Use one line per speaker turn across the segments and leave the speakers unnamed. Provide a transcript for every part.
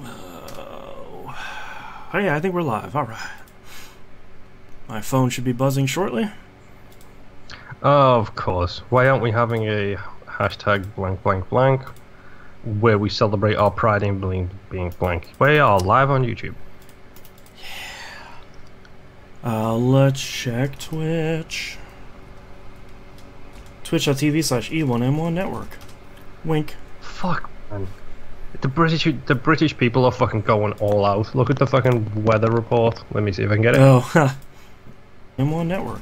Oh yeah, I think we're live. All right. My phone should be buzzing shortly.
Oh, of course. Why aren't we having a hashtag blank blank blank where we celebrate our pride in being blank? We are live on YouTube.
Yeah. Let's check Twitch. Twitch.tv/E1M1 Network. Wink.
Fuck, man. The British people are fucking going all out. Look at the fucking weather report. Let me see if I can get it.
Oh, M1 Network.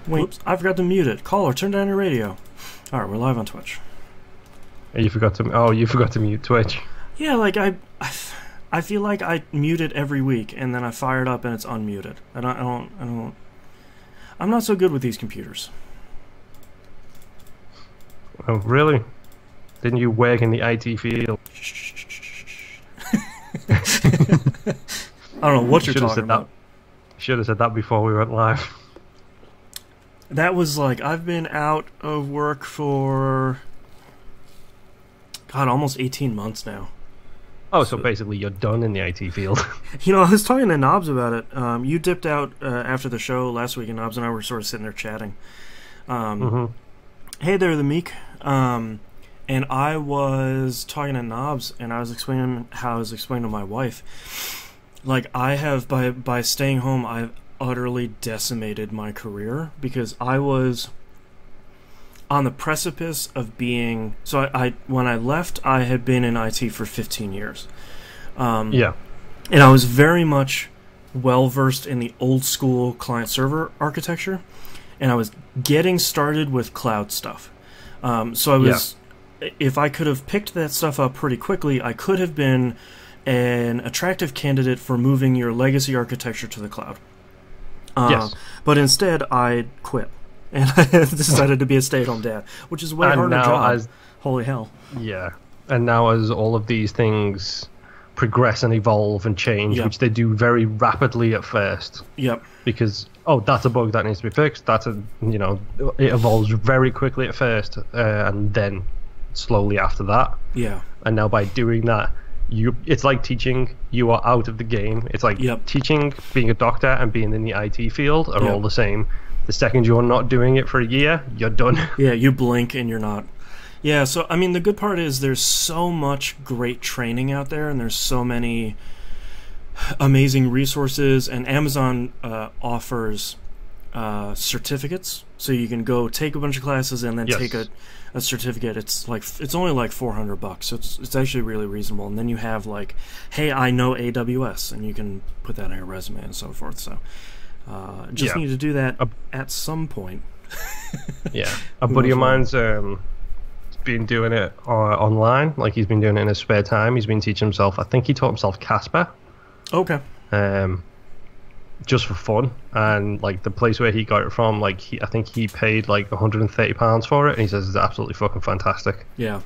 Wait, oops, I forgot to mute it. Caller, turn down your radio. All right, we're live on Twitch.
You forgot to mute Twitch.
Yeah, like I feel like I mute it every week, and then I fire it up and it's unmuted. I'm not so good with these computers.
Oh, really? Didn't you work in the IT field?
I don't know what you're talking about.
Should have said that before we went live.
That was like, I've been out of work for, God, almost 18 months now.
Oh, so basically you're done in the IT field.
You know, I was talking to Knobs about it. You dipped out after the show last week, and Knobs and I were sort of sitting there chatting. Hey there, the Meek. And I was talking to Knobs, and I was explaining how I was explaining to my wife. Like, I have, by staying home, I've utterly decimated my career, because I was on the precipice of being... So when I left, I had been in IT for 15 years.
Yeah.
And I was very much well-versed in the old-school client-server architecture, and I was getting started with cloud stuff. So I was... Yeah. If I could have picked that stuff up pretty quickly, I could have been an attractive candidate for moving your legacy architecture to the cloud.
Yes.
But instead, I quit. And I decided to be a stay-at-home dad, which is a way harder job. Holy hell.
Yeah. And now as all of these things progress and evolve and change, which they do very rapidly at first.
Yep.
Because, oh, that's a bug that needs to be fixed. It evolves very quickly at first, and then slowly after that.
Yeah.
And now by doing that, it's like teaching, you are out of the game. It's like teaching, being a doctor, and being in the IT field are all the same. The second you're not doing it for a year, you're done.
Yeah, you blink and you're not. Yeah, so, I mean, the good part is there's so much great training out there, and there's so many amazing resources, and Amazon offers certificates, so you can go take a bunch of classes and then take a certificate. It's only like $400, so it's actually really reasonable. And then you have like, hey, I know AWS, and you can put that on your resume and so forth. So just need to do that at some point.
Yeah, a buddy of mine's been doing it online. Like, he's been doing it in his spare time. He's been teaching himself. I think he taught himself Casper. Okay. Just for fun, and like the place where he got it from, like I think he paid like £130 for it, and he says it's absolutely fucking fantastic. Yeah.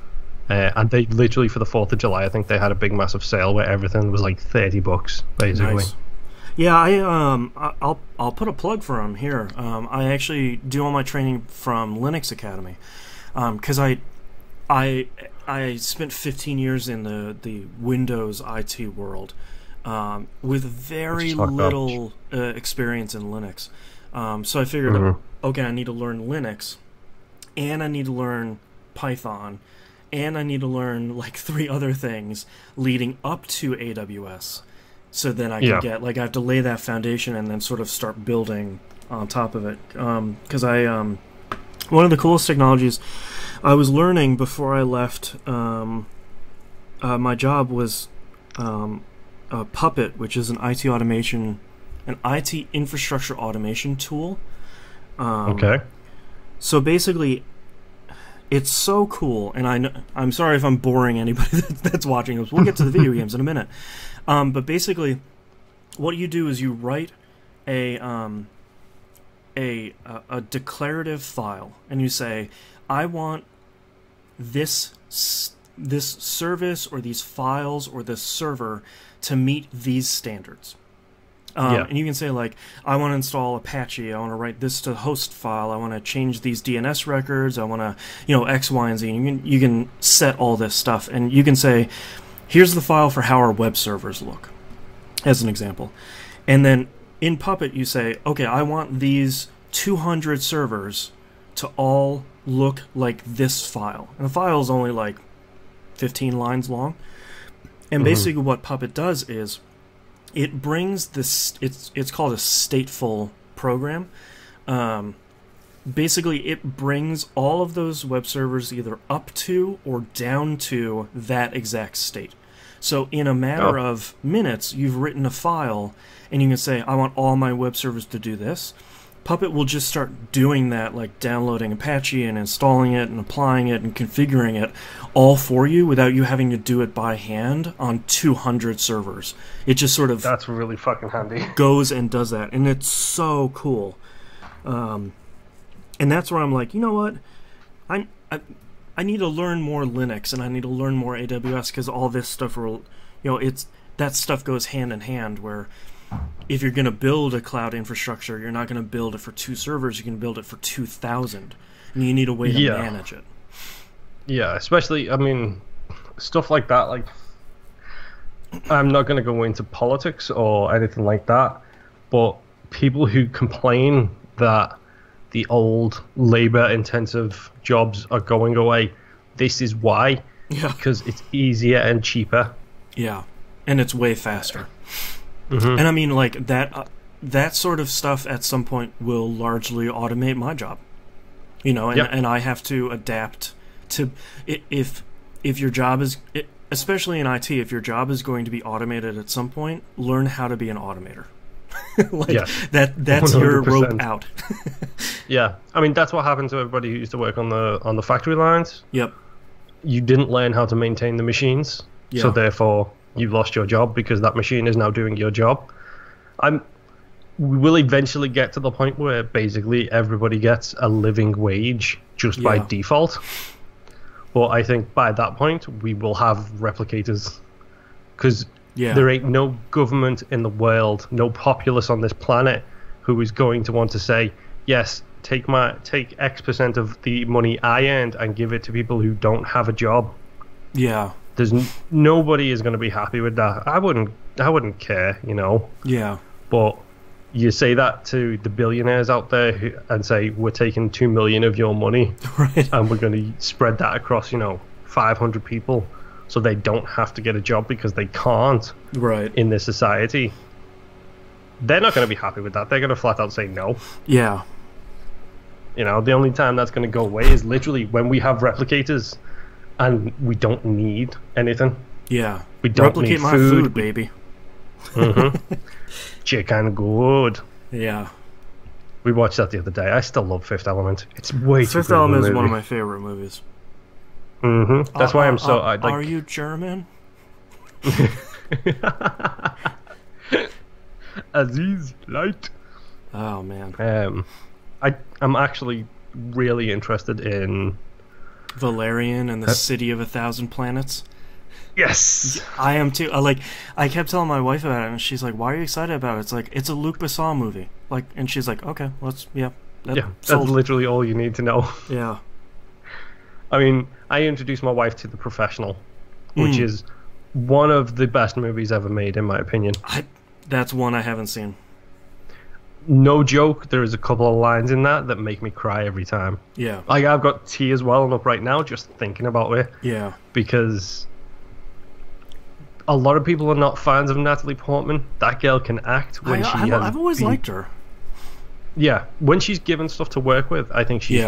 And they literally, for the 4th of July, I think they had a big massive sale where everything was like $30 basically. Nice.
Yeah, I'll put a plug for him here. I actually do all my training from Linux Academy, because I spent 15 years in the Windows IT world. With very little experience in Linux. So I figured, okay, I need to learn Linux, and I need to learn Python, and I need to learn like 3 other things leading up to AWS. So then I can get, like, I have to lay that foundation and then sort of start building on top of it. Because one of the coolest technologies I was learning before I left my job was Puppet, which is an IT infrastructure automation tool. Okay. So basically, it's so cool, and I'm sorry if I'm boring anybody that's watching this. We'll get to the video games in a minute. But basically, what you do is you write a declarative file, and you say, I want this service or these files or this server to meet these standards. And you can say, like, I want to install Apache, I want to write this to host file, I want to change these DNS records, I want to, X, Y, and Z. And you can set all this stuff, and you can say, here's the file for how our web servers look, as an example. And then in Puppet you say, okay, I want these 200 servers to all look like this file. And the file is only like 15 lines long. And basically what Puppet does is it brings this, it's called a stateful program. Basically it brings all of those web servers either up to or down to that exact state. So in a matter of minutes, you've written a file and you can say, I want all my web servers to do this. Puppet will just start doing that, like downloading Apache and installing it and applying it and configuring it all for you without you having to do it by hand on 200 servers. It just sort of...
That's really fucking handy.
...goes and does that, and it's so cool. And that's where I'm like, you know what? I need to learn more Linux and I need to learn more AWS because all this stuff will... You know, that stuff goes hand in hand where... If you're going to build a cloud infrastructure, you're not going to build it for 2 servers, you can build it for 2,000. And you need a way to manage it.
Yeah, especially, I mean, stuff like that, like, I'm not going to go into politics or anything like that, but people who complain that the old labor-intensive jobs are going away, this is why.
Yeah.
Because it's easier and cheaper.
Yeah, and it's way faster. And I mean, like, that sort of stuff at some point will largely automate my job. You know, and I have to adapt to... If your job is... Especially in IT, if your job is going to be automated at some point, learn how to be an automator. Like, that's 100%. Your rope out.
Yeah. I mean, that's what happened to everybody who used to work on the factory lines.
Yep.
You didn't learn how to maintain the machines, so therefore... You lost your job because that machine is now doing your job. We will eventually get to the point where basically everybody gets a living wage just by default. But I think by that point we will have replicators because there ain't no government in the world, no populace on this planet who is going to want to say, yes, take X% of the money I earned and give it to people who don't have a job.
Yeah.
Nobody is going to be happy with that. I wouldn't care, you know.
Yeah.
But you say that to the billionaires out there and say we're taking 2 million of your money,
right?
And we're going to spread that across, 500 people, so they don't have to get a job because they can't,
right?
In this society, they're not going to be happy with that. They're going to flat out say no.
Yeah.
The only time that's going to go away is literally when we have replicators. And we don't need anything.
Yeah.
We don't
replicate
need
my food, baby.
Chicken good.
Yeah.
We watched that the other day. I still love Fifth Element. It's way too good.
Fifth Element is one of my favorite movies.
That's why I'm so...
Are you German?
Aziz Light.
Oh, man.
I'm actually really interested in...
Valerian and the City of 1,000 Planets.
Yes,
I am too. I kept telling my wife about it, and she's like, "Why are you excited about it?" It's like it's a Luc Besson movie. Like, and she's like, "Okay, that's
literally all you need to know."
Yeah.
I mean, I introduced my wife to The Professional, which is one of the best movies ever made, in my opinion.
That's one I haven't seen.
No joke, there is a couple of lines in that make me cry every time.
Yeah.
Like, I've got tears welling up right now just thinking about it.
Yeah.
Because a lot of people are not fans of Natalie Portman. That girl can act when
I've always liked her.
Yeah. When she's given stuff to work with, I think she's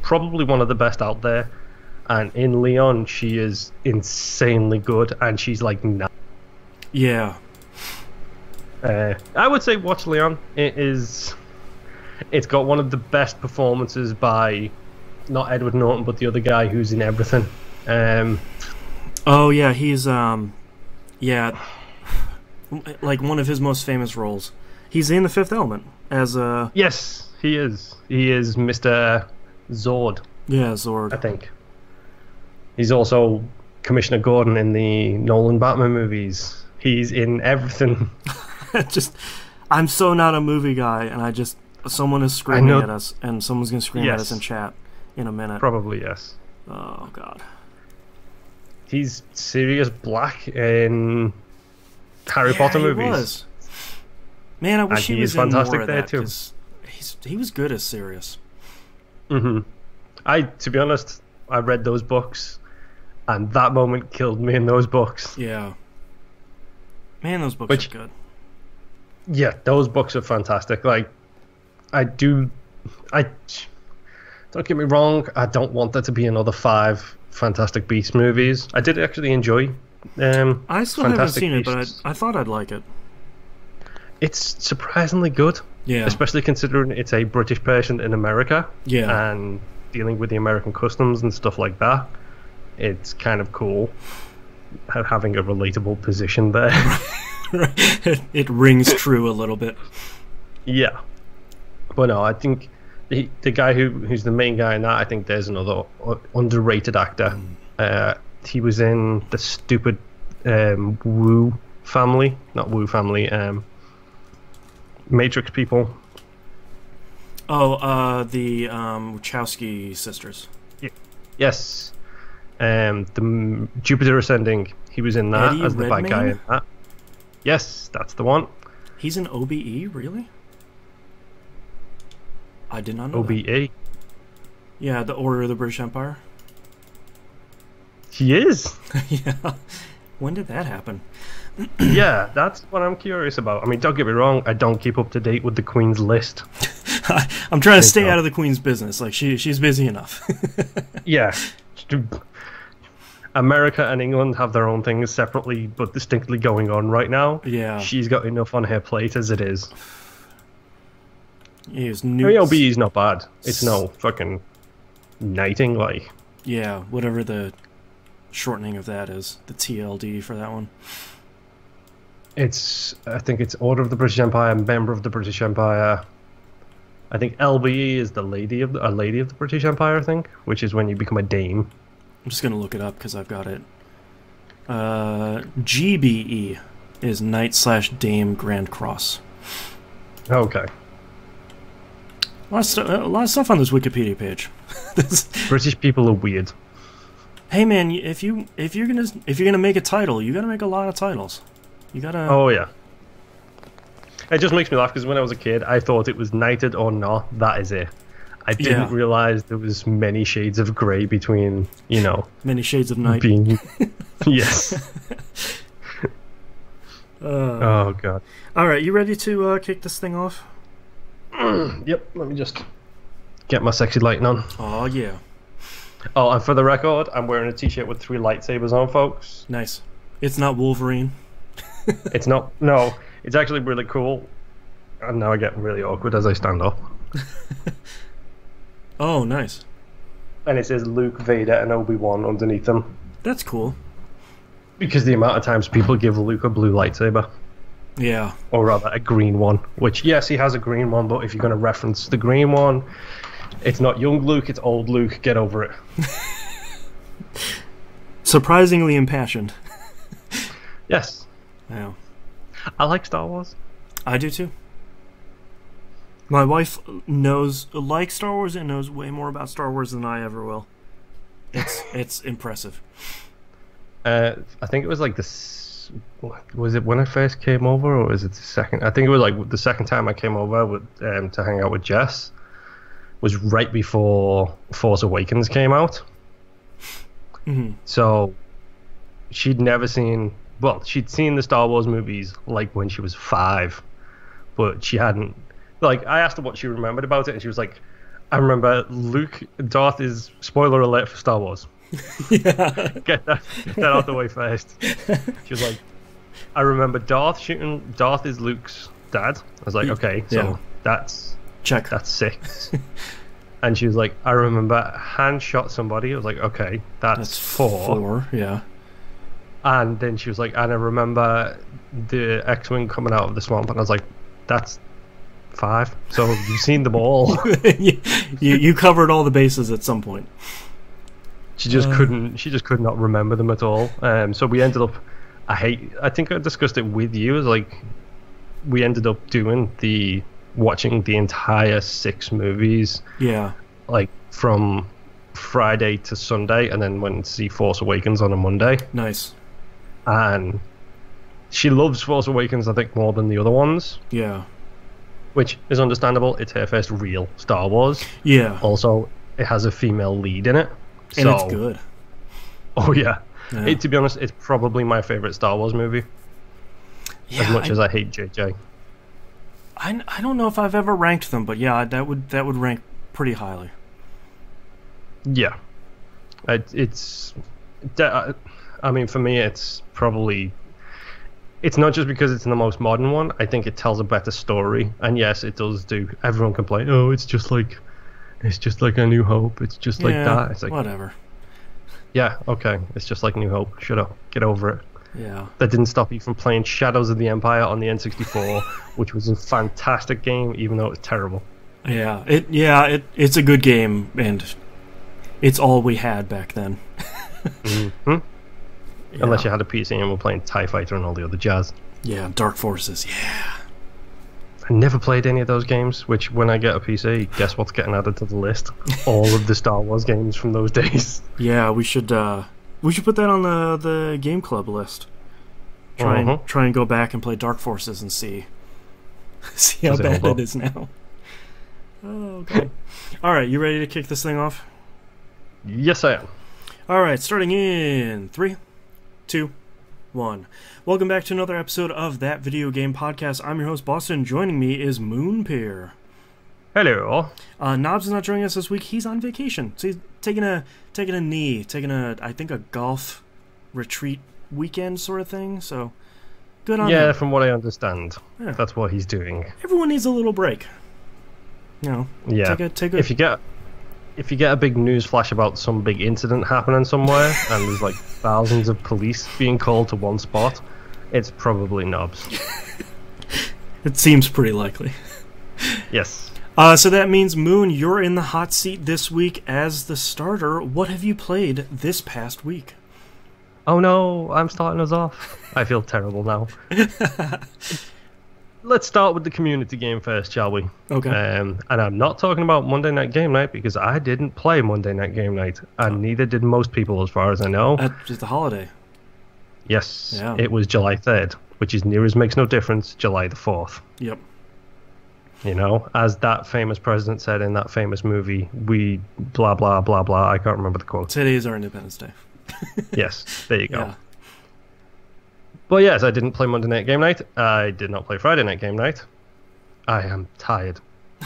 probably one of the best out there. And in Leon, she is insanely good. And she's like...
Yeah.
I would say watch Leon. It's got one of the best performances by not Edward Norton but the other guy who's in everything.
Oh yeah, he's like one of his most famous roles. He's in The Fifth Element as a...
Yes, he is. He is Mr. Zord.
Yeah, Zord.
I think. He's also Commissioner Gordon in the Nolan Batman movies. He's in everything.
I'm so not a movie guy, and someone is screaming at us, and someone's going to scream at us in chat in a minute.
Probably, yes.
Oh, God.
He's Sirius Black in Harry Potter movies.
Was. Man, I wish he was in more of that, too. He was good as Sirius.
To be honest, I read those books, and that moment killed me in those books.
Yeah. Man, those books are good.
Yeah, those books are fantastic. Like, don't get me wrong, I don't want there to be another 5 Fantastic Beasts movies. I did actually enjoy
I still haven't seen it, but I thought I'd like it.
It's surprisingly good.
Yeah.
Especially considering it's a British person in America.
Yeah.
And dealing with the American customs and stuff like that. It's kind of cool having a relatable position there.
It rings true a little bit.
Yeah. But no, I think the guy who's the main guy in that, I think there's another underrated actor. He was in the stupid Wu family. Not Wu family. Matrix people.
Oh, the Wachowski sisters.
Yes. The Jupiter Ascending. He was in that as the bad guy in that. Yes, that's the one.
He's an OBE, really? I did not know
OBE?
that. Yeah, the Order of the British Empire.
He is?
Yeah. When did that happen?
Yeah, that's what I'm curious about. I mean, don't get me wrong, I don't keep up to date with the Queen's list.
I'm trying to stay out of the Queen's business. Like, she's busy enough.
Yeah. America and England have their own things separately but distinctly going on right now.
Yeah.
She's got enough on her plate as it is.
OBE's
not bad. It's no fucking knighting, like.
Yeah, whatever the shortening of that is. The TLD for that one.
I think it's Order of the British Empire, Member of the British Empire. I think LBE is a lady of the British Empire, I think, which is when you become a dame.
I'm just gonna look it up because I've got it. GBE is Knight/Dame Grand Cross.
Okay.
A lot of stuff on this Wikipedia page.
British people are weird.
Hey man, if you're gonna make a title, you gotta make a lot of titles. You gotta.
Oh yeah. It just makes me laugh because when I was a kid, I thought it was knighted or not. That is it. I didn't realize there was many shades of grey between,
many shades of night.
Being, yes. Oh god.
All right, you ready to kick this thing off?
Yep. Let me just get my sexy lighting on.
Oh yeah.
Oh, and for the record, I'm wearing a t-shirt with 3 lightsabers on, folks.
Nice. It's not Wolverine.
It's not. No, it's actually really cool. And now I get really awkward as I stand up.
Oh, nice.
And it says Luke, Vader, and Obi-Wan underneath them.
That's cool.
Because the amount of times people give Luke a blue lightsaber.
Yeah.
Or rather, a green one. Which, yes, he has a green one, but if you're going to reference the green one, it's not young Luke, it's old Luke. Get over it.
Surprisingly impassioned.
Yes.
Yeah.
I like Star Wars.
I do too. My wife likes Star Wars and knows way more about Star Wars than I ever will. It's impressive.
I think it was like this. Was it when I first came over, or was it the second? I think it was like the second time I came over to hang out with Jess. Was right before Force Awakens came out.
Mm-hmm.
So she'd never seen. Well, she'd seen the Star Wars movies like when she was 5, but she hadn't. Like, I asked her what she remembered about it, and she was like, I remember Darth is, spoiler alert for Star Wars.
Yeah.
Get that out the way first. She was like, I remember Darth is Luke's dad. I was like, okay, so that's...
Check.
That's 6. And she was like, I remember Han shot somebody. I was like, okay, that's 4.
4, yeah.
And then she was like, and I remember the X-Wing coming out of the swamp. And I was like, that's 5. So you've seen them all.
you covered all the bases at some point.
She just could not remember them at all. So we ended up, I think I discussed it with you, like we ended up watching the entire 6 movies.
Yeah.
Like from Friday to Sunday, and then went to see Force Awakens on a Monday.
Nice.
And she loves Force Awakens, I think, more than the other ones.
Yeah.
Which is understandable. It's her first real Star Wars.
Yeah.
Also, it has a female lead in it.
And it's good.
Oh, yeah. To be honest, it's probably my favorite Star Wars movie. Yeah, as much as I hate JJ.
I don't know if I've ever ranked them, but yeah, that would rank pretty highly.
Yeah. I mean, for me, it's probably... It's not just because it's the most modern one. I think it tells a better story. And yes, it does do... Everyone complain, oh, it's just like A New Hope. It's just like that. It's like,
whatever.
Yeah, okay. It's just like New Hope. Shut up. Get over it.
Yeah.
That didn't stop you from playing Shadows of the Empire on the N64, which was a fantastic game, even though it was terrible.
Yeah. It's a good game, and it's all we had back then.
Mm-hmm. Yeah. Unless you had a PC and were playing TIE Fighter and all the other jazz.
Yeah, Dark Forces, yeah.
I never played any of those games, which when I get a PC, guess what's getting added to the list? All of the Star Wars games from those days.
Yeah, we should put that on the Game Club list. Try and go back and play Dark Forces and see how bad it is now. Oh, God. Alright, you ready to kick this thing off?
Yes, I am.
Alright, starting in 3, 2, 1. Welcome back to another episode of That Video Game Podcast. I'm your host, Boston. Joining me is Moonpeer.
Hello.
Knobs is not joining us this week. He's on vacation. So he's taking a I think a golf retreat weekend sort of thing. So good on him.
Yeah, from what I understand, that's what he's doing.
Everyone needs a little break. You know.
Yeah.
Take a.
If you get a big news flash about some big incident happening somewhere, and there's like thousands of police being called to one spot, it's probably Knobs.
It seems pretty likely.
Yes.
So that means, Moon, you're in the hot seat this week as the starter. What have you played this past week?
Oh no, I'm starting us off. I feel terrible now. Let's start with the community game first, shall we?
Okay.
And I'm not talking about Monday Night Game Night, because I didn't play Monday Night Game Night, and neither did most people as far as I know.
Just a holiday.
Yes.
Yeah.
It was July 3rd, which is near as makes no difference, July the 4th.
Yep.
You know, as that famous president said in that famous movie, we blah, blah, blah, blah. I can't remember the quote.
Today is our Independence Day.
Yes, there you go.
Yeah.
But yes, I didn't play Monday Night Game Night. I did not play Friday Night Game Night. I am tired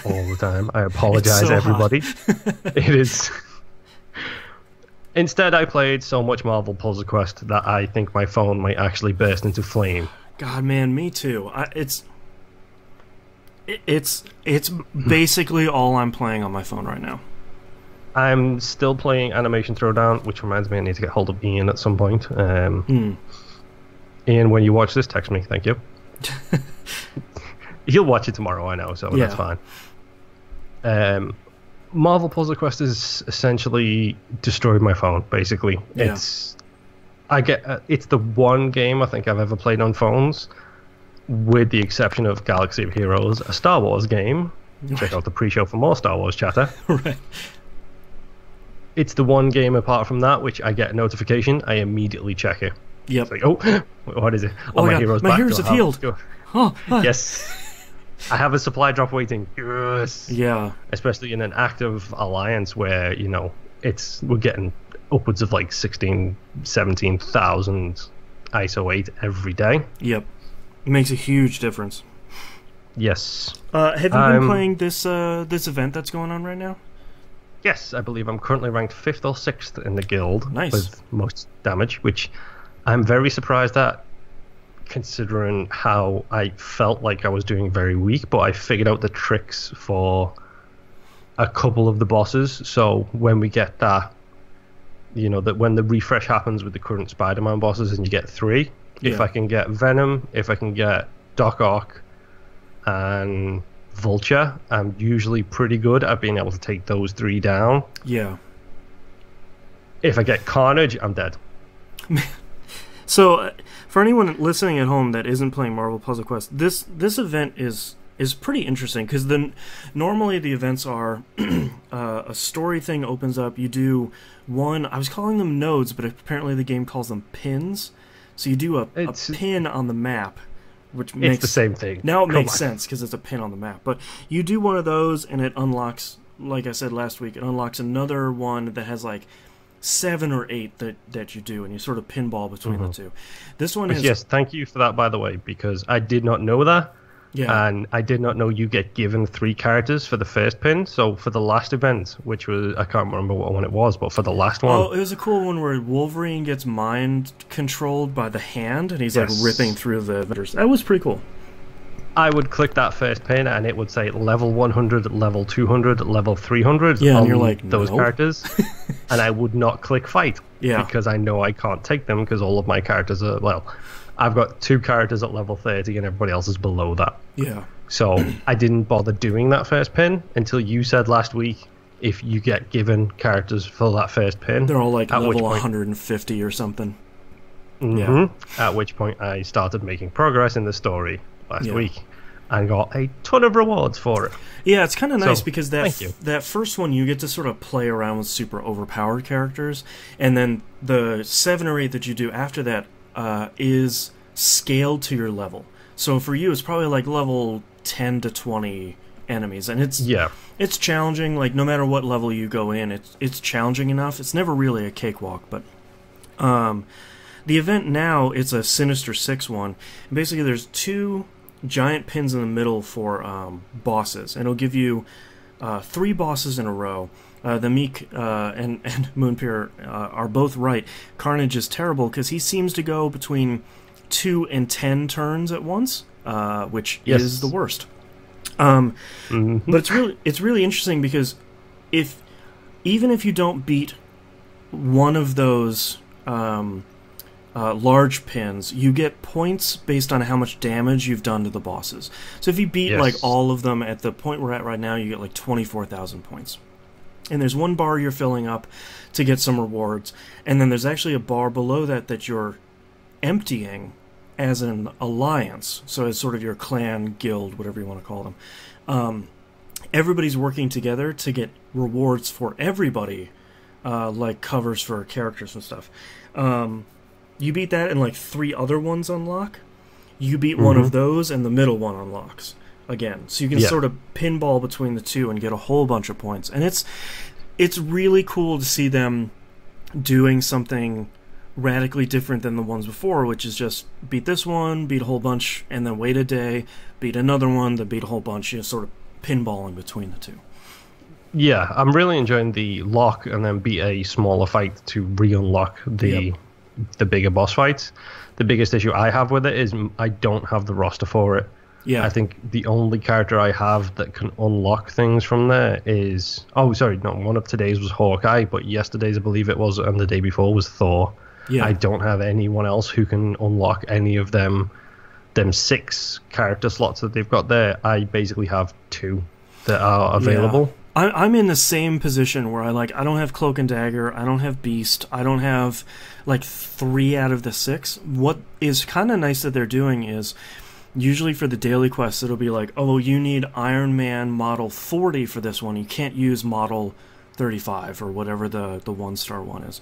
all the time. I apologize,
so
everybody. It is... Instead, I played so much Marvel Puzzle Quest that I think my phone might actually burst into flame.
God, man, me too. It's basically all I'm playing on my phone right now.
I'm still playing Animation Throwdown, which reminds me I need to get hold of Ian at some point. Ian, when you watch this, text me. Thank you. He'll watch it tomorrow, I know, so that's fine. Marvel Puzzle Quest has essentially destroyed my phone, basically.
Yeah.
It's the one game I think I've ever played on phones, with the exception of Galaxy of Heroes, a Star Wars game. Check out the pre-show for more Star Wars chatter.
Right.
It's the one game apart from that which I get a notification, I immediately check it.
Yep.
It's like, oh, what is it? Oh, my hero's back.
My heroes have healed.
Oh. Yes. I have a supply drop waiting. Yes.
Yeah.
Especially in an active alliance where, you know, we're getting upwards of like 16, 17,000 ISO 8 every day.
Yep. It makes a huge difference.
Yes.
Have you been playing this event that's going on right now?
Yes, I believe I'm currently ranked 5th or 6th in the guild.
Nice.
With most damage, which I'm very surprised at, considering how I felt like I was doing very weak, but I figured out the tricks for a couple of the bosses. So when we get that, you know, that when the refresh happens with the current Spider-Man bosses and you get 3, if I can get Venom, if I can get Doc Ock and Vulture, I'm usually pretty good at being able to take those 3 down.
Yeah.
If I get Carnage, I'm dead.
So, for anyone listening at home that isn't playing Marvel Puzzle Quest, this event is is pretty interesting, because normally the events are a story thing opens up. You do one. I was calling them nodes, but apparently the game calls them pins. So you do a pin on the map, which makes
it's the same thing.
Now it makes sense because it's a pin on the map. But you do one of those, and it unlocks. Like I said last week, it unlocks another one that has like 7 or 8 that you do, and you sort of pinball between the two. This one is...
Yes, thank you for that, by the way, because I did not know that. Yeah. And I did not know you get given 3 characters for the first pin. So for the last event, which was... I can't remember what one it was, but for the last one...
Oh, it was a cool one where Wolverine gets mind-controlled by the hand, and he's like ripping through the Avengers. That was pretty cool.
I would click that first pin, and it would say level 100, level 200, level 300
and
on
you're like,
those characters. And I would not click fight, because I know I can't take them, because all of my characters are... Well, I've got 2 characters at level 30, and everybody else is below that.
Yeah.
So I didn't bother doing that first pin until you said last week, if you get given characters for that first pin...
They're all like level 150 or something.
Yeah. At which point I started making progress in the story last week and got a ton of rewards for it.
Yeah, it's kind of nice because that first one you get to sort of play around with super overpowered characters, and then the 7 or 8 that you do after that is scaled to your level. So for you, it's probably like level 10 to 20 enemies, and it's challenging. Like no matter what level you go in, it's challenging enough. It's never really a cakewalk, but the event now, it's a Sinister 6 one. And basically, there's 2 giant pins in the middle for bosses, and it'll give you 3 bosses in a row. The Meek and Moonpear are both right. Carnage is terrible because he seems to go between 2 and 10 turns at once, which is the worst. But it's really interesting because even if you don't beat one of those large pins, you get points based on how much damage you've done to the bosses. So if you beat like all of them at the point we're at right now, you get like 24,000 points. And there's one bar you're filling up to get some rewards, and then there's actually a bar below that you're emptying as an alliance, so as sort of your clan, guild, whatever you want to call them. Everybody's working together to get rewards for everybody, like covers for characters and stuff. You beat that, and like 3 other ones unlock. You beat one of those, and the middle one unlocks again. So you can sort of pinball between the 2 and get a whole bunch of points. And it's really cool to see them doing something radically different than the ones before, which is just beat this one, beat a whole bunch, and then wait a day, beat another one, then beat a whole bunch, sort of pinballing between the 2.
Yeah, I'm really enjoying the lock and then beat a smaller fight to re-unlock the bigger boss fights. The biggest issue I have with it is I don't have the roster for it. Yeah, I think the only character I have that can unlock things from there is... Oh, sorry, no, one of today's was Hawkeye, but yesterday's, I believe it was, and the day before was Thor. Yeah. I don't have anyone else who can unlock any of them 6 character slots that they've got there. I basically have 2 that are available.
Yeah. I'm in the same position where I don't have Cloak and Dagger, I don't have Beast, I don't have like 3 out of the 6. What is kind of nice that they're doing is, usually for the daily quests, it'll be like, oh, you need Iron Man model 40 for this one. You can't use model 35 or whatever the 1-star one is.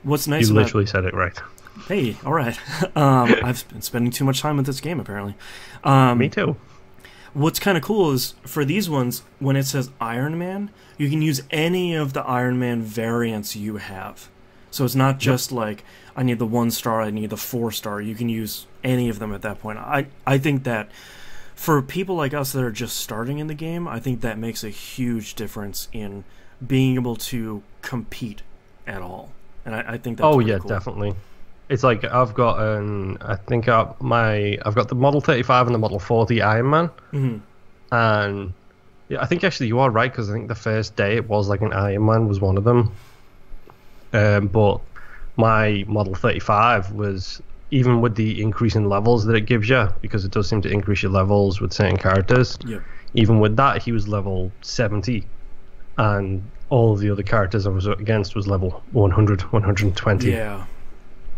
What's nice
You literally said it right.
Hey, all right. I've been spending too much time with this game, apparently.
Me too.
What's kind of cool is, for these ones, when it says Iron Man, you can use any of the Iron Man variants you have. So it's not just like, I need the 1-star, I need the 4-star. You can use any of them at that point. I think that for people like us that are just starting in the game, I think that makes a huge difference in being able to compete at all. And I think that's cool.
Definitely. It's like I've got I've got the Model 35 and the Model 40 Iron Man, and I think actually you are right, because I think the first day it was like an Iron Man was one of them, but my Model 35 was, even with the increase in levels that it gives you, because it does seem to increase your levels with certain characters. Yeah. Even with that, he was level 70, and all of the other characters I was against was level 100, 120.
Yeah.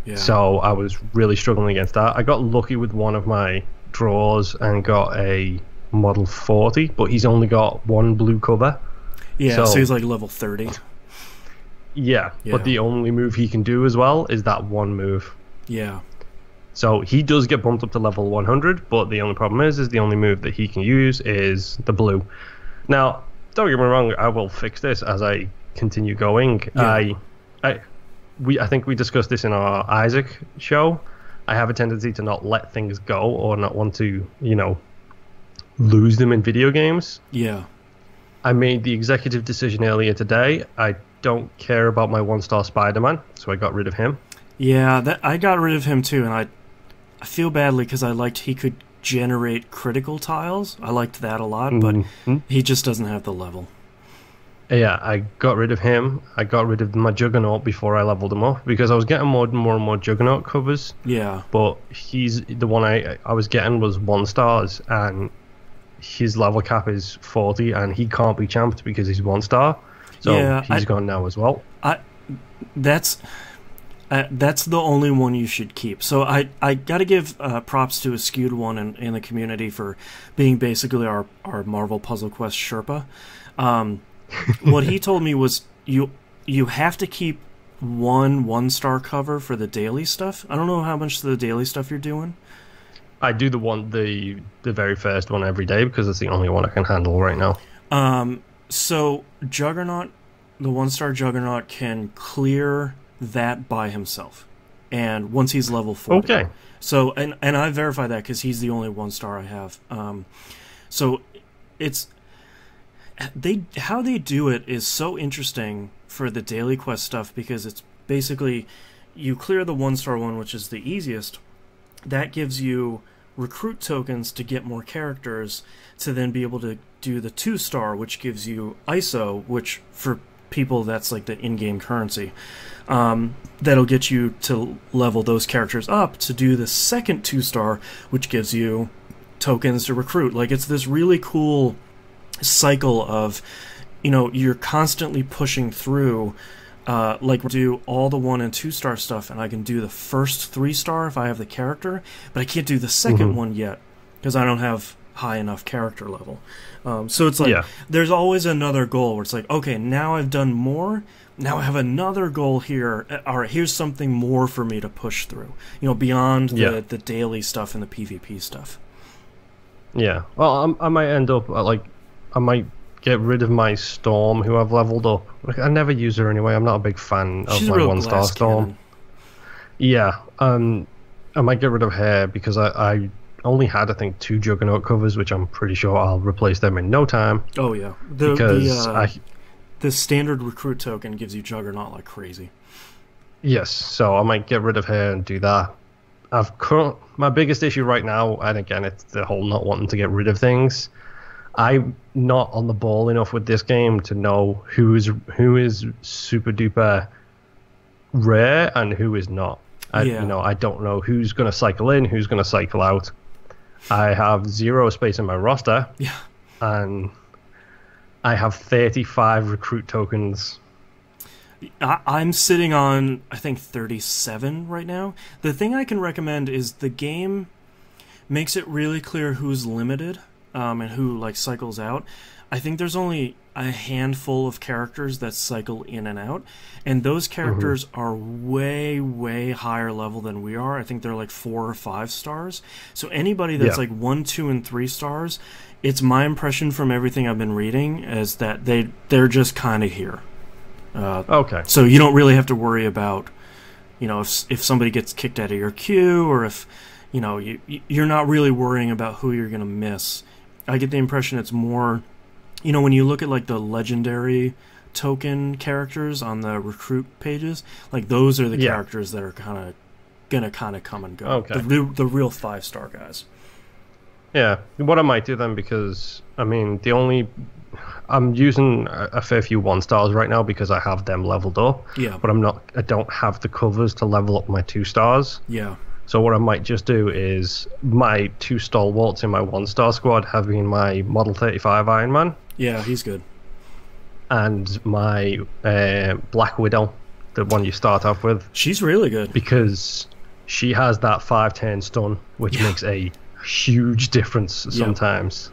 Yeah.
So I was really struggling against that. I got lucky with one of my draws and got a model 40, but he's only got one blue cover.
Yeah, so he's like level 30.
Yeah, but the only move he can do as well is that one move.
Yeah.
So he does get bumped up to level 100, but the only problem is the only move that he can use is the blue. Now, don't get me wrong, I will fix this as I continue going. Yeah. I think we discussed this in our Isaac show. I have a tendency to not let things go or not want to, lose them in video games.
Yeah.
I made the executive decision earlier today. I don't care about my 1-star Spider-Man, so I got rid of him.
Yeah, I got rid of him too, and I feel badly because I liked he could generate critical tiles. I liked that a lot, but he just doesn't have the level.
Yeah, I got rid of him. I got rid of my Juggernaut before I leveled him up because I was getting more and more Juggernaut covers.
Yeah.
But he's the one I was getting was 1-stars, and his level cap is 40, and he can't be champed because he's 1-star. So he's gone now as well.
That's the only one you should keep. So I got to give props to a skewed one in the community for being basically our Marvel Puzzle Quest Sherpa. What he told me was you have to keep one 1-star cover for the daily stuff. I don't know how much of the daily stuff you're doing.
I do the very first one every day because it's the only one I can handle right now.
So Juggernaut, the 1-star Juggernaut can clear that by himself, and once he's level 40.
Okay.
So and I verify that because he's the only 1-star I have. So it's how they do it is so interesting for the daily quest stuff because it's basically you clear the 1-star one, which is the easiest. That gives you recruit tokens to get more characters to then be able to do the 2-star, which gives you ISO, which for people that's like the in-game currency. That'll get you to level those characters up to do the second 2-star, which gives you tokens to recruit. Like, it's this really cool cycle of, you're constantly pushing through. Like, do all the 1- and 2-star stuff, and I can do the first 3-star if I have the character, but I can't do the second one yet because I don't have high enough character level. So it's like there's always another goal where it's like, okay, now I've done more. Now I have another goal here. All right, here's something more for me to push through. Beyond the daily stuff and the PvP stuff. Yeah.
Well, I might end up I might get rid of my Storm, who I've leveled up. I never use her anyway. I'm not a big fan of my 1-star Storm. Cannon. Yeah. I might get rid of her because I only had, I think, 2 Juggernaut covers, which I'm pretty sure I'll replace them in no time.
Oh, yeah. The standard recruit token gives you Juggernaut like crazy.
Yes, so I might get rid of her and do that. My biggest issue right now, and again, it's the whole not wanting to get rid of things. I'm not on the ball enough with this game to know who is super duper rare and who is not. I don't know who's going to cycle in, who's going to cycle out. I have 0 space in my roster, and I have 35 recruit tokens.
I'm sitting on, I think, 37 right now. The thing I can recommend is the game makes it really clear who's limited and who cycles out. I think there's only a handful of characters that cycle in and out, and those characters are way, way higher level than we are. I think they're like 4 or 5 stars. So anybody that's like 1, 2, and 3 stars, it's my impression from everything I've been reading is that they're just kind of here.
Okay.
So you don't really have to worry about, if somebody gets kicked out of your queue, or if, you're not really worrying about who you're going to miss. I get the impression it's more, when you look at the legendary token characters on the recruit pages, those are the characters that are gonna come and go.
Okay.
The real 5-star guys.
Yeah. What I might do then, because I'm using a fair few 1-stars right now because I have them leveled up.
Yeah.
But I don't have the covers to level up my 2-stars.
Yeah.
So what I might just do is my 2 stalwarts in my 1-star squad have been my Model 35 Iron Man.
Yeah, he's good.
And my Black Widow, the one you start off with.
She's really good.
Because she has that 5-turn stun, which makes a huge difference sometimes.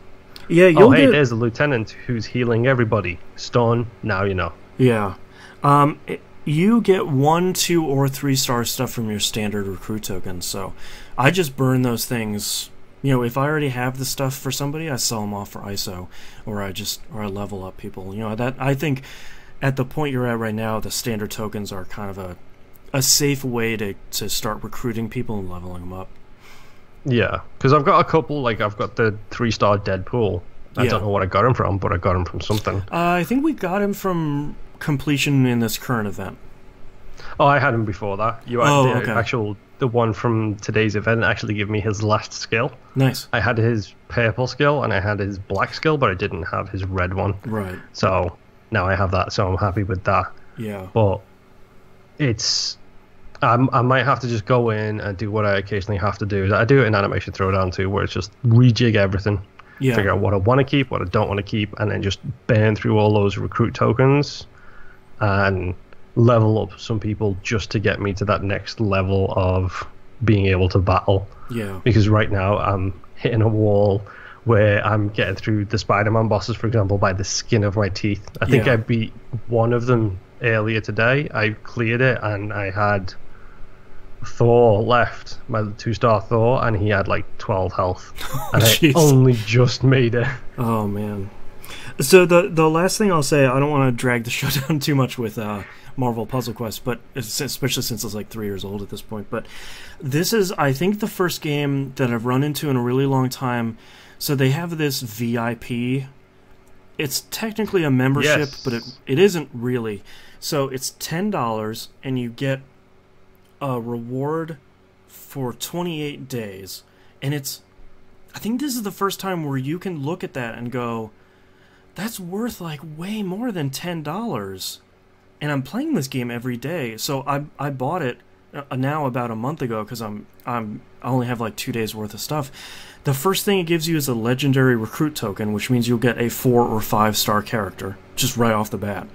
Yeah,
there's a lieutenant who's healing everybody. Stun, now you know.
Yeah. You get 1, 2, or 3-star stuff from your standard recruit tokens, so I just burn those things. You know, if I already have the stuff for somebody, I sell them off for ISO, or I level up people. You know, that I think at the point you're at right now, the standard tokens are kind of a safe way to start recruiting people and leveling them up.
Yeah, because I've got a couple, like I've got the 3-star Deadpool. I don't know what I got him from, but I got him from something.
I think we got him from completion in this current event.
Oh, I had him before that. You had the one from today's event actually gave me his last skill.
Nice.
I had his purple skill and I had his black skill, but I didn't have his red one.
Right.
So now I have that, so I'm happy with that.
Yeah.
But it's... I might have to just go in and do what I occasionally have to do. I do it in Animation Throwdown too, where it's just rejig everything. Yeah. Figure out what I want to keep, what I don't want to keep, and then just burn through all those recruit tokens and level up some people just to get me to that next level of being able to battle.
Yeah.
Because right now I'm hitting a wall where I'm getting through the Spider-Man bosses, for example, by the skin of my teeth. I think I beat one of them earlier today. I cleared it and I had Thor left, my 2-star Thor, and he had like 12 health. And I only just made it.
Oh man. So the last thing I'll say, I don't want to drag the show down too much with Marvel Puzzle Quest, but especially since it's like 3 years old at this point. But this is, I think, the first game that I've run into in a really long time. So they have this VIP. It's technically a membership, but it isn't really. So it's $10, and you get a reward for 28 days. And I think this is the first time where you can look at that and go, that's worth like way more than $10. And I'm playing this game every day. So I bought it now about a month ago because I only have like 2 days worth of stuff. The first thing it gives you is a legendary recruit token, which means you'll get a 4 or 5-star character just right off the bat.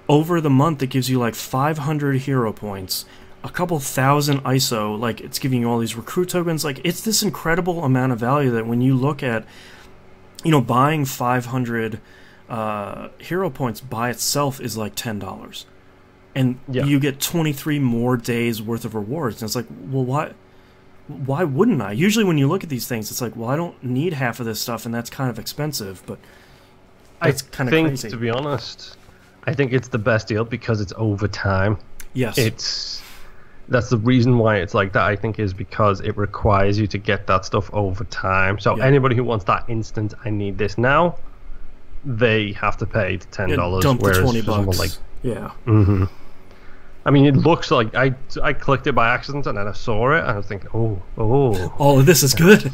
Over the month, it gives you like 500 hero points, a couple thousand ISO. Like, it's giving you all these recruit tokens. Like, it's this incredible amount of value that when you look at, you know, buying 500 hero points by itself is like $10. And you get 23 more days worth of rewards. And it's like, well, why wouldn't I? Usually when you look at these things, it's like, well, I don't need half of this stuff, and that's kind of expensive, but it's kind of crazy.
To be honest, I think it's the best deal because it's over time.
Yes.
That's the reason why it's like that, I think, is because it requires you to get that stuff over time. So anybody who wants that instant, I need this now, they have to pay the $10.
Dump the $20.
Like,
yeah.
I mean, it looks like I clicked it by accident and then I saw it and I was thinking, oh,
this is good.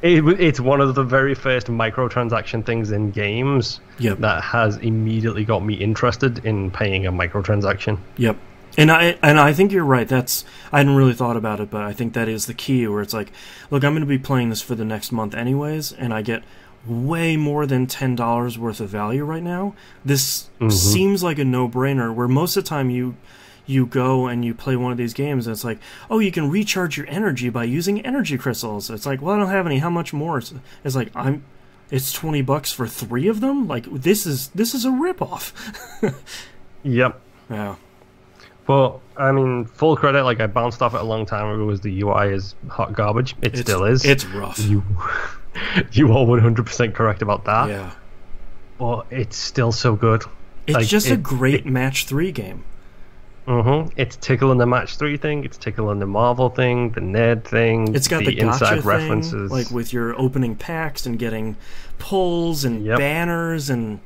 It's one of the very first microtransaction things in games that has immediately got me interested in paying a microtransaction.
Yep. And I think you're right. I hadn't really thought about it, but I think that is the key, where it's like, look, I'm going to be playing this for the next month anyways, and I get way more than $10 worth of value right now. This seems like a no-brainer, where most of the time you go and you play one of these games and it's like, oh, you can recharge your energy by using energy crystals. It's like, well, I don't have any. How much more? It's like, it's $20 for 3 of them? Like, this is a ripoff.
Yep.
Yeah.
Well, I mean, full credit, like, I bounced off it a long time ago, was the UI is hot garbage. It still is.
It's rough.
You are 100% correct about that.
Yeah.
But it's still so good.
It's just a great match 3 game.
It's tickling the match 3 thing, it's tickling the Marvel thing, the nerd thing,
it's got the
inside
gotcha
references.
Thing, like with your opening packs and getting pulls and banners and...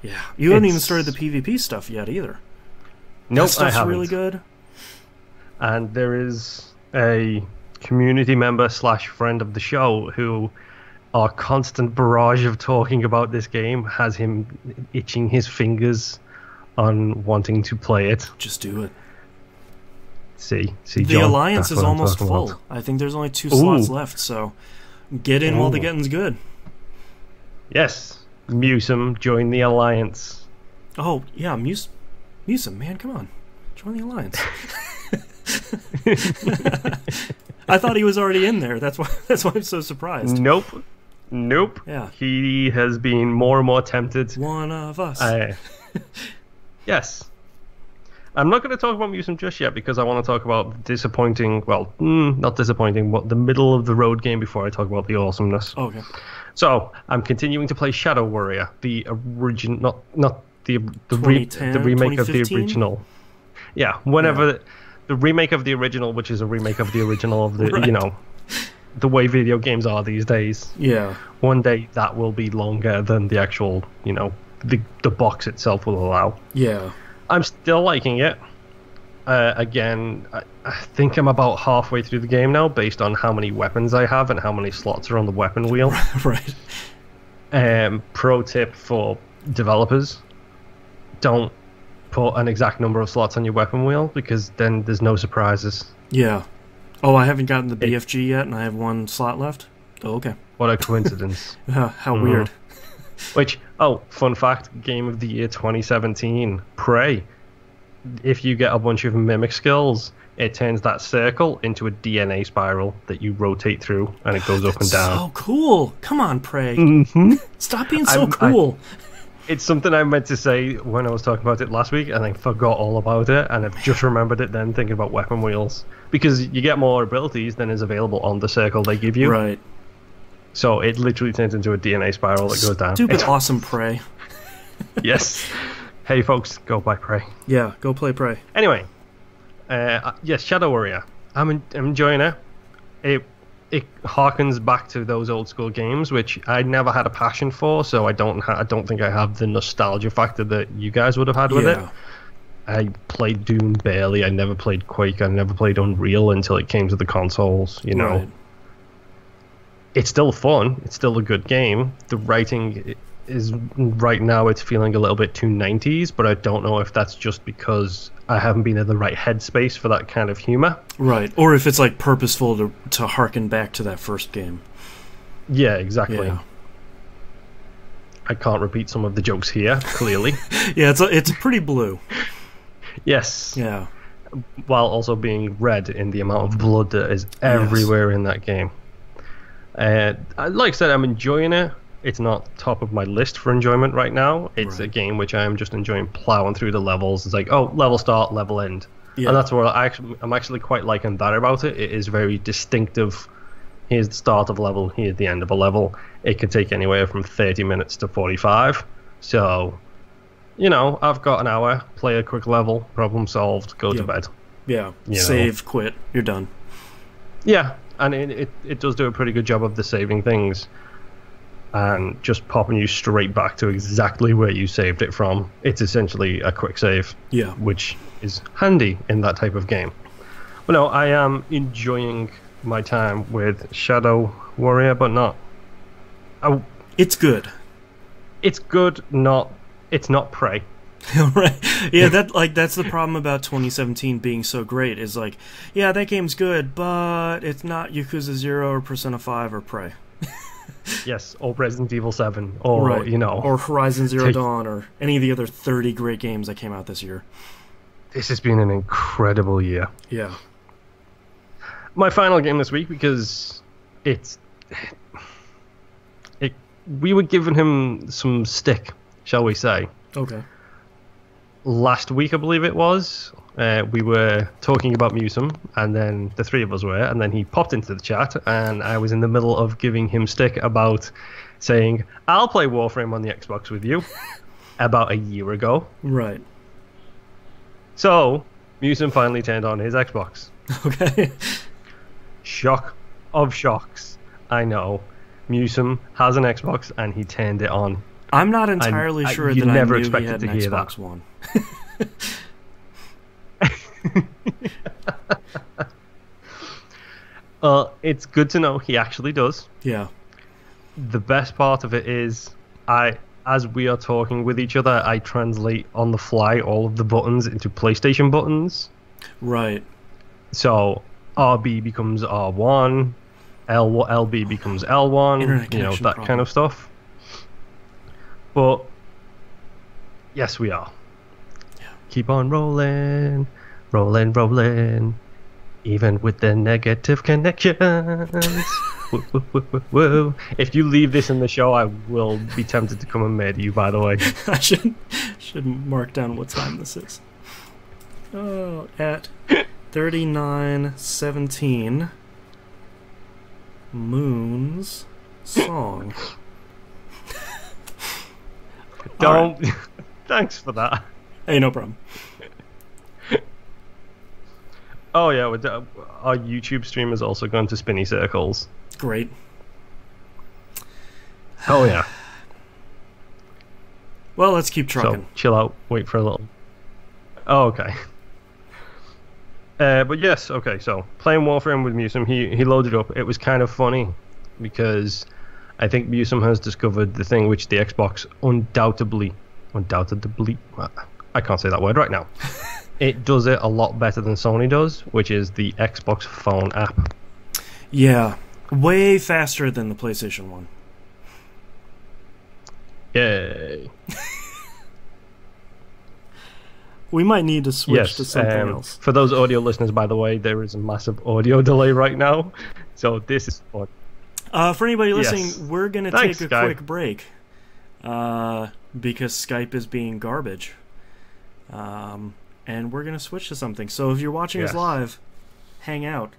Yeah. You haven't even started the PvP stuff yet either.
Nope,
that stuff's
I haven't.
Really good.
And there is a community member / friend of the show who our constant barrage of talking about this game has him itching his fingers on wanting to play it.
Just do it.
See,
the
John,
alliance is almost full. I think there's only 2 slots left, so get in while the getting's good. Yes,
Musum, join the alliance.
Oh yeah, Musum, man, come on, join the alliance. I thought he was already in there. That's why I'm so surprised.
Nope. Nope.
Yeah.
He has been more and more tempted.
One of us.
Yes. I'm not going to talk about Musum just yet because I want to talk about disappointing, well, not disappointing, but the middle of the road game before I talk about the awesomeness.
Okay.
So, I'm continuing to play Shadow Warrior, the original, not the remake of the original. Yeah, the remake of the original, which is a remake of the original of the, right. The way video games are these days.
Yeah.
One day that will be longer than the actual, the box itself will allow.
Yeah.
I'm still liking it. Again, I think I'm about halfway through the game now, based on how many weapons I have and how many slots are on the weapon wheel.
Right.
Pro tip for developers: don't put an exact number of slots on your weapon wheel because then there's no surprises.
Yeah. Oh, I haven't gotten the BFG yet, and I have one slot left. Oh, okay.
What a coincidence!
How weird.
Which, fun fact, Game of the Year 2017, Prey. If you get a bunch of mimic skills, it turns that circle into a DNA spiral that you rotate through, and it goes up and down.
So cool! Come on, Prey. Stop being so cool.
It's something I meant to say when I was talking about it last week, and I forgot all about it, and I've just remembered it then thinking about weapon wheels. Because you get more abilities than is available on the circle they give you.
Right.
So it literally turns into a DNA spiral that goes down.
Stupid awesome Prey.
Yes. Hey folks, go buy Prey.
Yeah, go play Prey.
Anyway, yes, Shadow Warrior. I'm enjoying it. It harkens back to those old school games, which I never had a passion for, so I don't think I have the nostalgia factor that you guys would have had with it. I played Doom barely. I never played Quake. I never played Unreal until it came to the consoles.
Right.
It's still fun. It's still a good game. The writing is right now. It's feeling a little bit too 90s, but I don't know if that's just because I haven't been in the right headspace for that kind of humor.
Right, or if it's like purposeful to harken back to that first game.
Yeah, exactly.
Yeah.
I can't repeat some of the jokes here, clearly.
Yeah, it's pretty blue.
Yes.
Yeah.
While also being red in the amount of blood that is everywhere in that game. Like I said, I'm enjoying it. It's not top of my list for enjoyment right now. It's a game which I am just enjoying plowing through the levels. It's like, level start, level end. Yeah. And that's what I'm actually quite liking that about it. It is very distinctive. Here's the start of a level, here's the end of a level. It can take anywhere from 30 minutes to 45. So, I've got an hour, play a quick level, problem solved, go to bed.
Yeah, save, quit, you're done.
Yeah, and it does do a pretty good job of the saving things. And just popping you straight back to exactly where you saved it from. It's essentially a quick save. Yeah. Which is handy in that type of game. But no, I am enjoying my time with Shadow Warrior, but not.
It's good.
It's good, it's not Prey.
Right. Yeah, that's the problem about 2017 being so great, is like, yeah, that game's good, but it's not Yakuza 0 or Persona 5 or Prey.
Yes, or Resident Evil 7, or
or Horizon Zero Dawn, or any of the other 30 great games that came out this year.
This has been an incredible year.
Yeah.
My final game this week, because we were giving him some stick, shall we say?
Okay.
Last week, I believe it was, we were talking about Musum, and then the three of us were, and then he popped into the chat, and I was in the middle of giving him stick about saying, I'll play Warframe on the Xbox with you, about a year ago.
Right.
So, Musum finally turned on his Xbox.
Okay.
Shock of shocks. I know. Musum has an Xbox, and he turned it on.
I'm not entirely sure that I knew he had an Xbox One.
It's good to know he actually does.
Yeah.
The best part of it is, as we are talking with each other, I translate on the fly all of the buttons into PlayStation buttons.
Right.
So RB becomes R1, LB becomes L1, that kind of stuff. But yes, we are. Yeah. Keep on rolling, rolling, rolling. Even with the negative connections. Whoa, whoa, whoa, whoa, whoa. If you leave this in the show, I will be tempted to come and murder you, by the way.
I should mark down what time this is. Oh, at 39:17. Moon's song.
Don't. Right. Thanks for that.
Hey, no problem.
Oh yeah, our YouTube stream is also going to spinny circles.
Great.
Oh yeah.
Well, let's keep trucking.
So, chill out, wait for a little. Oh, okay. But yes, okay, so playing Warframe with Musum, he loaded up. It was kind of funny because I think Musum has discovered the thing which the Xbox undoubtedly, I can't say that word right now. It does it a lot better than Sony does, which is the Xbox phone app.
Yeah, way faster than the PlayStation 1.
Yay.
We might need to switch to something else.
For those audio listeners, by the way, there is a massive audio delay right now, so this is fun.
For anybody listening, we're going to take a quick break because Skype is being garbage. And we're going to switch to something. So if you're watching us live, hang out.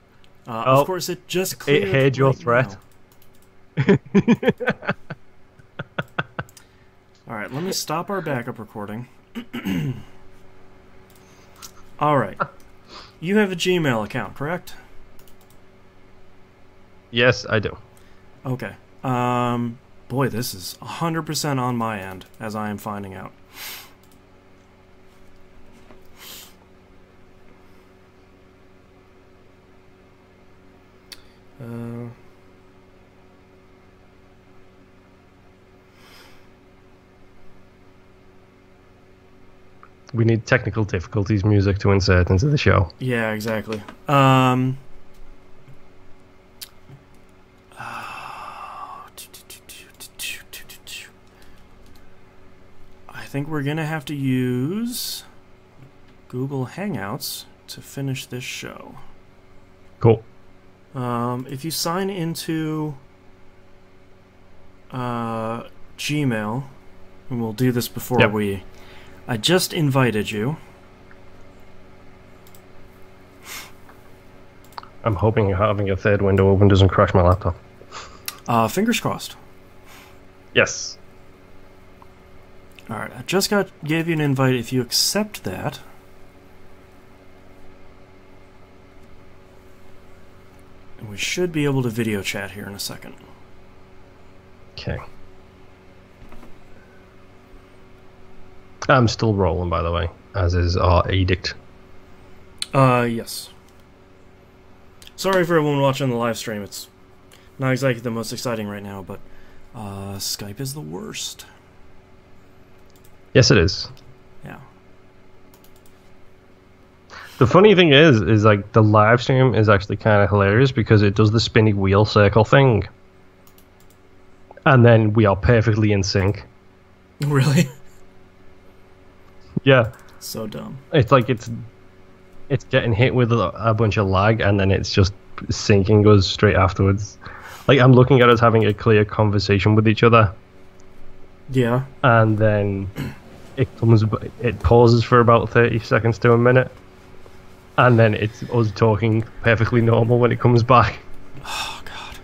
Of course, it just cleared.
It heard your threat.
All right, let me stop our backup recording. All right. You have a Gmail account, correct?
Yes, I do.
Okay. Boy, this is 100% on my end, as I am finding out.
We need technical difficulties music to insert into the show.
Yeah, exactly. I think we're gonna have to use Google Hangouts to finish this show.
Cool.
If you sign into Gmail, and we'll do this before I just invited you.
I'm hoping having a third window open doesn't crash my laptop.
Fingers crossed.
Yes.
Alright, I just gave you an invite. If you accept that, we should be able to video chat here in a second.
Okay. I'm still rolling, by the way, as is our edict.
Yes. Sorry for everyone watching the live stream. It's not exactly the most exciting right now, but Skype is the worst.
Yes, it is.
Yeah.
The funny thing is like the live stream is actually kind of hilarious because it does the spinny wheel circle thing, and then we are perfectly in sync.
Really?
Yeah.
So dumb.
It's like it's getting hit with a bunch of lag, and then it's just syncing us straight afterwards. Like I'm looking at us having a clear conversation with each other.
Yeah.
And then it pauses for about 30 seconds to a minute, and then it's us talking perfectly normal when it comes back.
Oh god.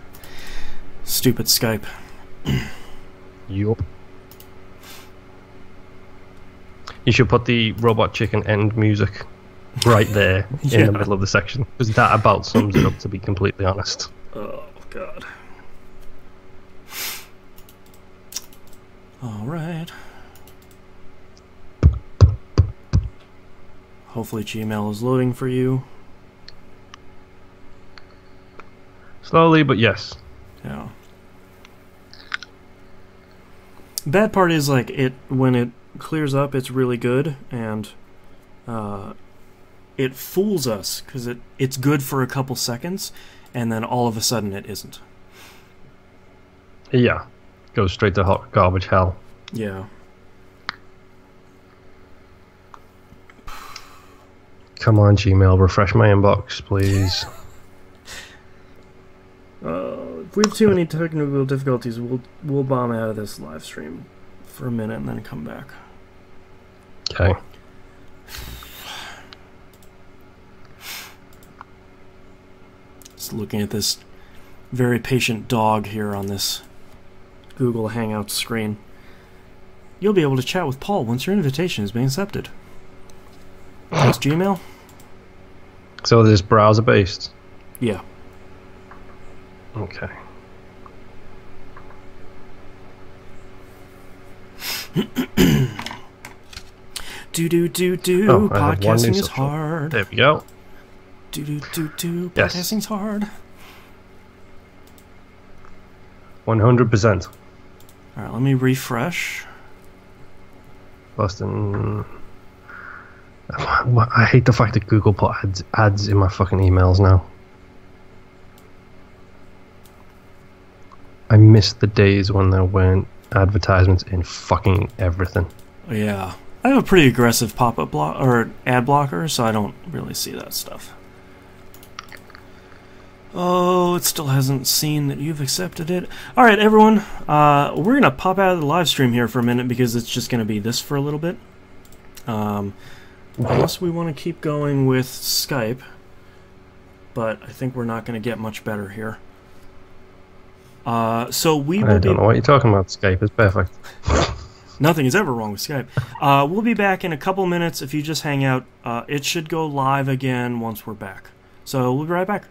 Stupid Skype.
Yup. You should put the Robot Chicken end music right there in the middle of the section, because that about sums it up, to be completely honest.
Oh god. Alright. Hopefully Gmail is loading for you.
Slowly, but yes.
Yeah. Bad part is, like, when it clears up, it's really good, and it fools us because it's good for a couple seconds, and then all of a sudden it isn't.
Yeah, goes straight to hot garbage hell.
Yeah.
Come on, Gmail, refresh my inbox, please.
If we have too many technical difficulties, we'll bomb out of this live stream for a minute and then come back.
Okay.
Just looking at this very patient dog here on this Google Hangout screen. You'll be able to chat with Paul once your invitation has been accepted. Thanks, Gmail.
So this browser based?
Yeah.
Okay.
Do podcasting is hard.
There we go.
Podcasting's hard.
100%.
Alright, let me refresh.
Boston. I hate the fact that Google put ads in my fucking emails now. I miss the days when there weren't advertisements in fucking everything.
Yeah. I have a pretty aggressive pop-up block or ad blocker, so I don't really see that stuff. Oh, it still hasn't seen that you've accepted it. Alright, everyone. We're going to pop out of the live stream here for a minute because it's just going to be this for a little bit. Unless we want to keep going with Skype. But I think we're not going to get much better here. So we will
I don't know what you're talking about. Skype is perfect.
Nothing is ever wrong with Skype. We'll be back in a couple minutes. If you just hang out, it should go live again once we're back. So we'll be right back.